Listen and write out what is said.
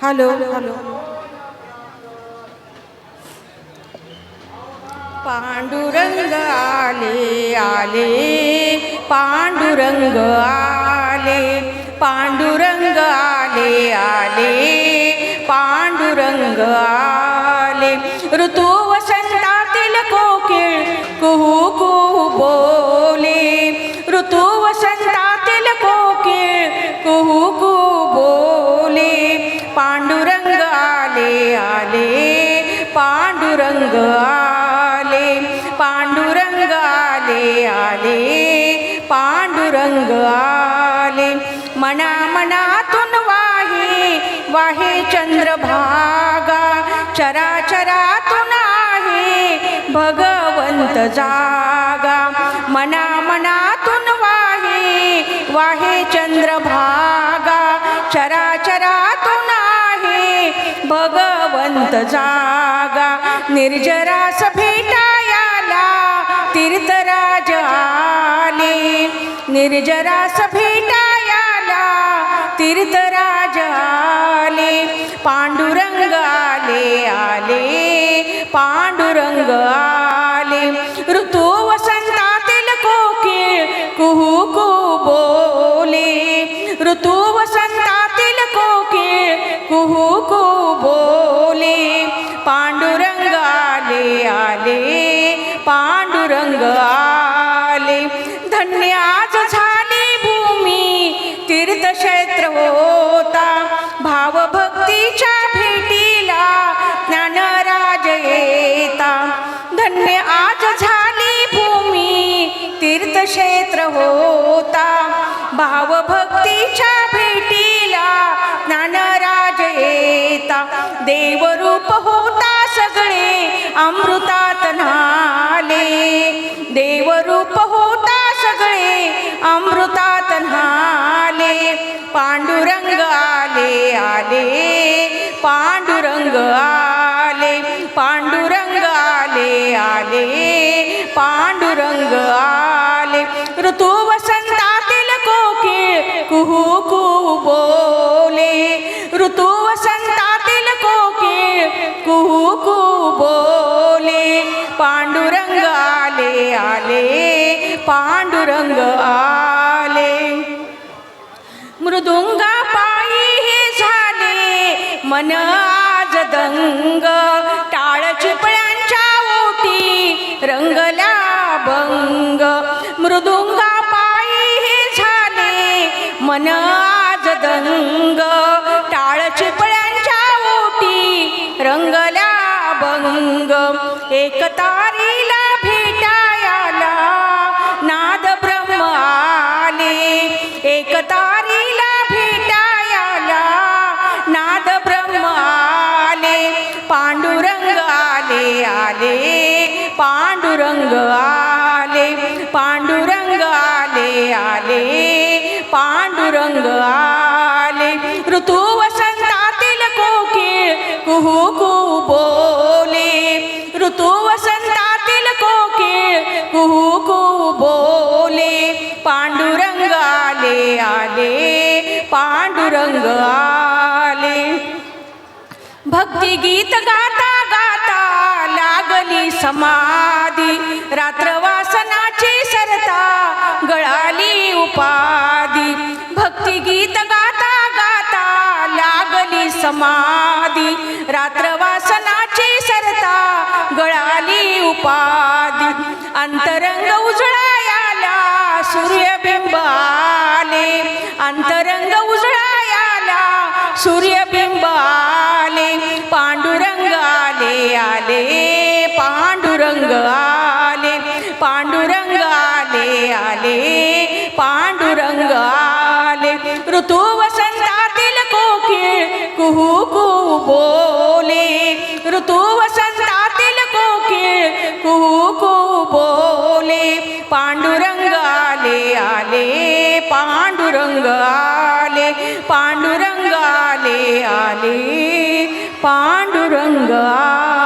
Hello. Pandurang आले आले, पांडुरंग आले, पांडुरंग आले आले, पांडुरंग आले. ऋतू वसंतातील कोकिळ कुहू कुहू बोले, ऋतू वसंतातील कोकिळ कुहू कुहू बोले. पांडुरंग आले आले, पांडुरंग आले, पांडुरंग आले आले, पांडुरंग आले. मना मनातून वाहे वाहे चंद्रभागा, चराचरातून आहे भगवंत जागा. मना मनातून वाहे वाहे चंद्रभागा, चराचरातून आहे भगवंत जागा. निर्जरास भेटायाला तीर्थराज आले, निर्जरास भेटायाला तीर्थराज आले. पांडुरंग आले आले, पांडुरंग आले. ऋतू वसंतातील कोकिळ कुहू कुहू बोले, ऋतू वसंतातील कोकिळ कुहू कुहू बोले. पांडुरंग आले आले, पांडुरंग आले. धन्य आज झाली भूमी तीर्थक्षेत्र होता, भावभक्तीच्या भेटीला ज्ञानराज येता. धन्य आज झाली भूमी तीर्थक्षेत्र होता, भावभक्तीच्या भेटीला ज्ञानराज येता. देवरूप होता सगळे अमृतात न्हाले, देवरूप होता सगळे अमृतात न्हाले. पांडुरंग आले आले, पांडुरंग आले, पांडुरंग आले आले, पांडुरंग आले. ऋतू वसंतातील कोकिळ कुहू कुहू बोले, ऋतू वसंतातील कोकिळ कुहू कुहू बोले. पांडुरंग आले आले, पांडुरंग आले. मृदुंगा पायी हे झाले मन आज दंग, टाळ चिपळ्यांच्या ओटी रंगला भंग. मृदुंगा पायी हे झाले मन आज दंग, टाळ चिपळ्यांच्या ओटी रंगला भंग. एक तारीला भेटायाला नाद ब्रह्म आले, एक तारीला भेटायाला नाद ब्रह्म आले. पांडुरंग आले आले, पांडुरंग आले, पांडुरंग आले आले, पांडुरंग आले. ऋतू वसंतातील कोकिळ कुहू कुहू बोले, ऋतू वसंतातील कोकिळ कुहू कुहू बोले. पांडुरंग आले आले, पांडुरंग आले. भक्तिगीत गाता गाता लागली समाधी, रात्रवासनाची सरता गळाली उपाधी. भक्तिगीत गाता गाता लागली समाधी, रात्रवासनाची सरता गळाली उपाधी. अंतरंग उजळायाला सूर्यबिंब आले, अंतरंग उजळायाला सूर्यबिंब आले. पांडुरंग आले आले, पांडुरंग आले, पांडुरंग आले आले, पांडुरंग आले. ऋतू वसंतातील कोकिळ कुहू कुहू बोले, ऋतू वसंतातील कोकिळ कुहू कुहू बोले. पांडुरंग आले आले, पांडुरंग आले, पांडुरंग आले आले, पांडुरंग आले.